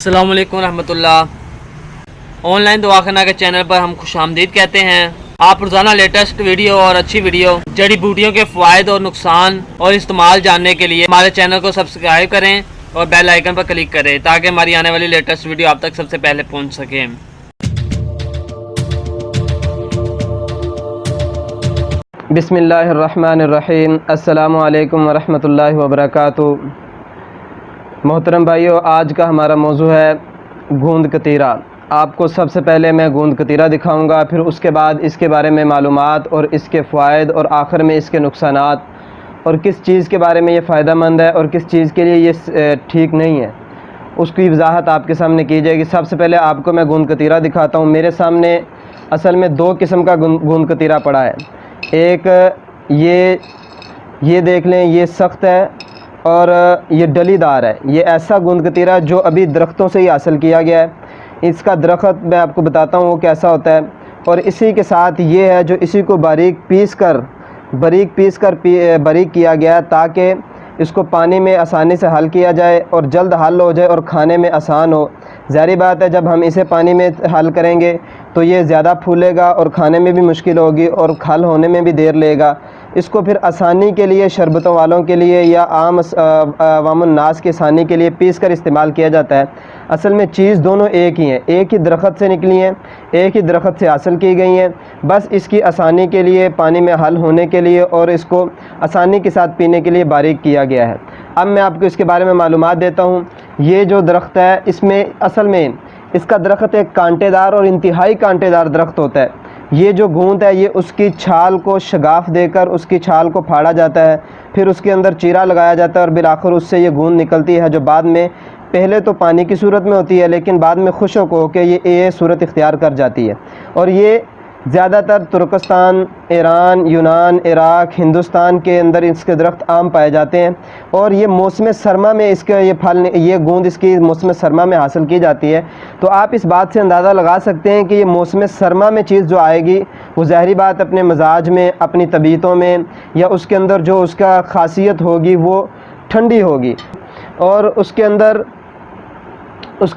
السلام علیکم ورحمۃ اللہ۔ آن لائن دواخانہ کے چینل پر ہم خوش آمدید کہتے ہیں۔ آپ روزانہ لیٹسٹ ویڈیو اور اچھی ویڈیو جڑی بوٹیوں کے فوائد اور نقصان اور استعمال جاننے کے لیے ہمارے چینل کو سبسکرائب کریں اور بیل آئیکن پر کلک کریں تاکہ ہماری آنے والی لیٹسٹ ویڈیو آپ تک سب سے پہلے پہنچ سکیں۔ بسم اللہ الرحمن الرحیم۔ السلام علیکم ورحمۃ اللہ وبرکاتہ۔ محترم بھائیو، آج کا ہمارا موضوع ہے گوند کتیرہ۔ آپ کو سب سے پہلے میں گوند کتیرہ دکھاؤں گا، پھر اس کے بعد اس کے بارے میں معلومات اور اس کے فوائد، اور آخر میں اس کے نقصانات اور کس چیز کے بارے میں یہ فائدہ مند ہے اور کس چیز کے لیے یہ ٹھیک نہیں ہے، اس کی وضاحت آپ کے سامنے کی جائے گی۔ سب سے پہلے آپ کو میں گوند کتیرہ دکھاتا ہوں۔ میرے سامنے اصل میں دو قسم کا گوند کتیرہ پڑا ہے۔ ایک یہ دیکھ لیں، یہ سخت ہے اور یہ ڈلی دار ہے۔ یہ ایسا گوند کتیرہ جو ابھی درختوں سے ہی حاصل کیا گیا ہے۔ اس کا درخت میں آپ کو بتاتا ہوں وہ کیسا ہوتا ہے، اور اسی کے ساتھ یہ ہے جو اسی کو باریک پیس کر باریک کیا گیا ہے تاکہ اس کو پانی میں آسانی سے حل کیا جائے اور جلد حل ہو جائے اور کھانے میں آسان ہو۔ ظاہری بات ہے جب ہم اسے پانی میں حل کریں گے تو یہ زیادہ پھولے گا اور کھانے میں بھی مشکل ہوگی اور حل ہونے میں بھی دیر لے گا۔ اس کو پھر آسانی کے لیے شربتوں والوں کے لیے یا عام عوام الناس کی آسانی کے لیے پیس کر استعمال کیا جاتا ہے۔ اصل میں چیز دونوں ایک ہی ہیں، ایک ہی درخت سے نکلی ہیں، ایک ہی درخت سے حاصل کی گئی ہیں، بس اس کی آسانی کے لیے، پانی میں حل ہونے کے لیے اور اس کو آسانی کے ساتھ پینے کے لیے باریک کیا گیا ہے۔ اب میں آپ کو اس کے بارے میں معلومات دیتا ہوں۔ یہ جو درخت ہے اس میں اصل میں اس کا درخت ایک کانٹے دار اور انتہائی کانٹے دار درخت ہوتا ہے۔ یہ جو گوند ہے یہ اس کی چھال کو شگاف دے کر اس کی چھال کو پھاڑا جاتا ہے، پھر اس کے اندر چیرا لگایا جاتا ہے اور بالآخر اس سے یہ گوند نکلتی ہے جو بعد میں پہلے تو پانی کی صورت میں ہوتی ہے لیکن بعد میں خشک ہو کے یہ صورت اختیار کر جاتی ہے۔ اور یہ زیادہ تر ترکستان، ایران، یونان، عراق، ہندوستان کے اندر اس کے درخت عام پائے جاتے ہیں، اور یہ موسم سرما میں اس کا یہ گوند اس کی موسم سرما میں حاصل کی جاتی ہے۔ تو آپ اس بات سے اندازہ لگا سکتے ہیں کہ یہ موسم سرما میں چیز جو آئے گی وہ ظاہری بات اپنے مزاج میں، اپنی طبیعتوں میں، یا اس کے اندر جو اس کا خاصیت ہوگی وہ ٹھنڈی ہوگی، اور اس کے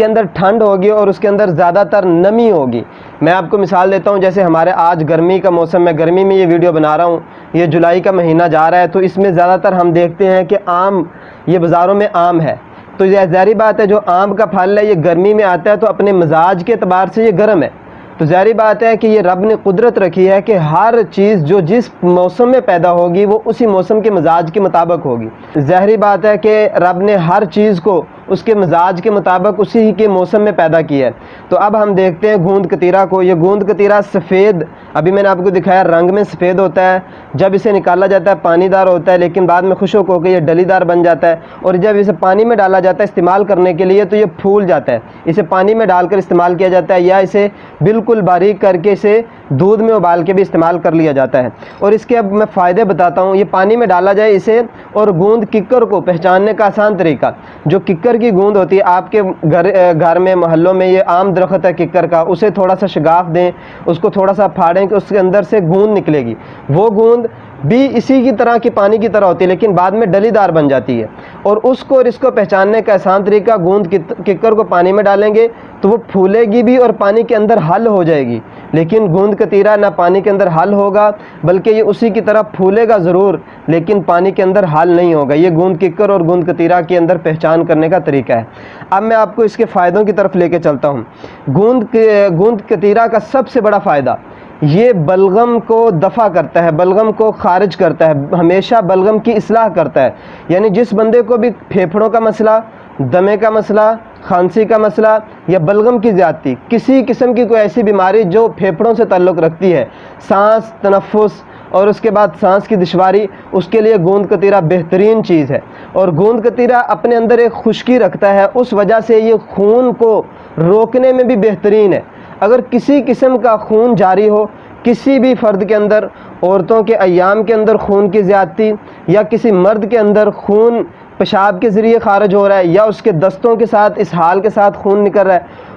اندر ٹھنڈ ہوگی اور اس کے اندر زیادہ تر نمی ہوگی۔ میں آپ کو مثال دیتا ہوں، جیسے ہمارے آج گرمی کا موسم ہے، گرمی میں یہ ویڈیو بنا رہا ہوں، یہ جولائی کا مہینہ جا رہا ہے، تو اس میں زیادہ تر ہم دیکھتے ہیں کہ آم، یہ بازاروں میں آم ہے، تو یہ ظاہری بات ہے جو آم کا پھل ہے یہ گرمی میں آتا ہے تو اپنے مزاج کے اعتبار سے یہ گرم ہے۔ تو ظاہری بات ہے کہ یہ رب نے قدرت رکھی ہے کہ ہر چیز جو جس موسم میں پیدا ہوگی وہ اسی موسم کے مزاج کے مطابق ہوگی۔ ظاہری بات ہے کہ رب نے ہر چیز کو اس کے مزاج کے مطابق اسی کے موسم میں پیدا کیا ہے۔ تو اب ہم دیکھتے ہیں گوند کتیرہ کو۔ یہ گوند کتیرہ سفید، ابھی میں نے آپ کو دکھایا، رنگ میں سفید ہوتا ہے، جب اسے نکالا جاتا ہے پانی دار ہوتا ہے لیکن بعد میں خشک ہو کے یہ ڈلی دار بن جاتا ہے، اور جب اسے پانی میں ڈالا جاتا ہے استعمال کرنے کے لیے تو یہ پھول جاتا ہے۔ اسے پانی میں ڈال کر استعمال کیا جاتا ہے، یا اسے بالکل باریک کر کے اسے دودھ میں ابال کے بھی استعمال کر لیا جاتا ہے۔ اور اس کے اب میں فائدے بتاتا ہوں۔ یہ پانی میں ڈالا جائے اسے، اور گوند ککر کو پہچاننے کا آسان طریقہ، جو ککر کی گوند ہوتی ہے آپ کے گھر میں، محلوں میں یہ عام درخت ہے ککر کا، اسے تھوڑا سا شگاف دیں، اس کو تھوڑا سا پھاڑیں کہ اس کے اندر سے گوند نکلے گی۔ وہ گوند بھی اسی کی طرح کی پانی کی طرح ہوتی ہے لیکن بعد میں ڈلی دار بن جاتی ہے، اور اس کو اور اس کو پہچاننے کا آسان طریقہ، گوند ککر کو پانی میں ڈالیں گے تو وہ پھولے گی بھی اور پانی کے اندر حل ہو جائے گی، لیکن گوند کتیرہ نہ پانی کے اندر حل ہوگا بلکہ یہ اسی کی طرح پھولے گا ضرور لیکن پانی کے اندر حل نہیں ہوگا۔ یہ گوند ککر اور گوند کتیرہ کے اندر پہچان کرنے کا طریقہ ہے۔ اب میں آپ کو اس کے فائدوں کی طرف لے کے چلتا ہوں۔ گوند کتیرہ کا سب سے بڑا فائدہ، یہ بلغم کو دفع کرتا ہے، بلغم کو خارج کرتا ہے، ہمیشہ بلغم کی اصلاح کرتا ہے۔ یعنی جس بندے کو بھی پھیپھڑوں کا مسئلہ، دمے کا مسئلہ، کھانسی کا مسئلہ یا بلغم کی زیادتی، کسی قسم کی کوئی ایسی بیماری جو پھیپھڑوں سے تعلق رکھتی ہے، سانس، تنفس اور اس کے بعد سانس کی دشواری، اس کے لیے گوند کتیرہ بہترین چیز ہے۔ اور گوند کتیرہ اپنے اندر ایک خشکی رکھتا ہے، اس وجہ سے یہ خون کو روکنے میں بھی بہترین ہے۔ اگر کسی قسم کا خون جاری ہو کسی بھی فرد کے اندر، عورتوں کے ایام کے اندر خون کی زیادتی، یا کسی مرد کے اندر خون پیشاب کے ذریعے خارج ہو رہا ہے، یا اس کے دستوں کے ساتھ، اس حال کے ساتھ خون نکل رہا ہے،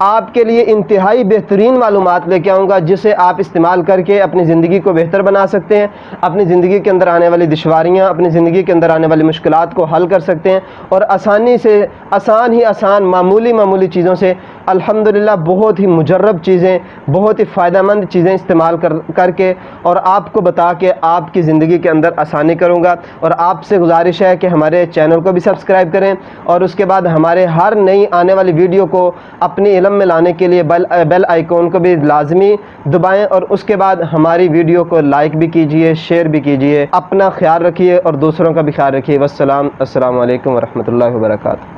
آپ کے لیے انتہائی بہترین معلومات لے کے آؤں گا، جسے آپ استعمال کر کے اپنی زندگی کو بہتر بنا سکتے ہیں، اپنی زندگی کے اندر آنے والی دشواریاں، اپنی زندگی کے اندر آنے والی مشکلات کو حل کر سکتے ہیں، اور آسانی سے آسان معمولی چیزوں سے الحمدللہ بہت ہی مجرب چیزیں، بہت ہی فائدہ مند چیزیں استعمال کر کے اور آپ کو بتا کے آپ کی زندگی کے اندر آسانی کروں گا۔ اور آپ سے گزارش ہے کہ ہمارے چینل کو بھی سبسکرائب کریں، اور اس کے بعد ہمارے ہر نئی آنے والی ویڈیو کو اپنی علم میں لانے کے لیے بیل آئیکن کو بھی لازمی دبائیں، اور اس کے بعد ہماری ویڈیو کو لائک بھی کیجئے، شیئر بھی کیجئے۔ اپنا خیال رکھیے اور دوسروں کا بھی خیال رکھیے۔ السلام علیکم ورحمۃ اللہ وبرکاتہ۔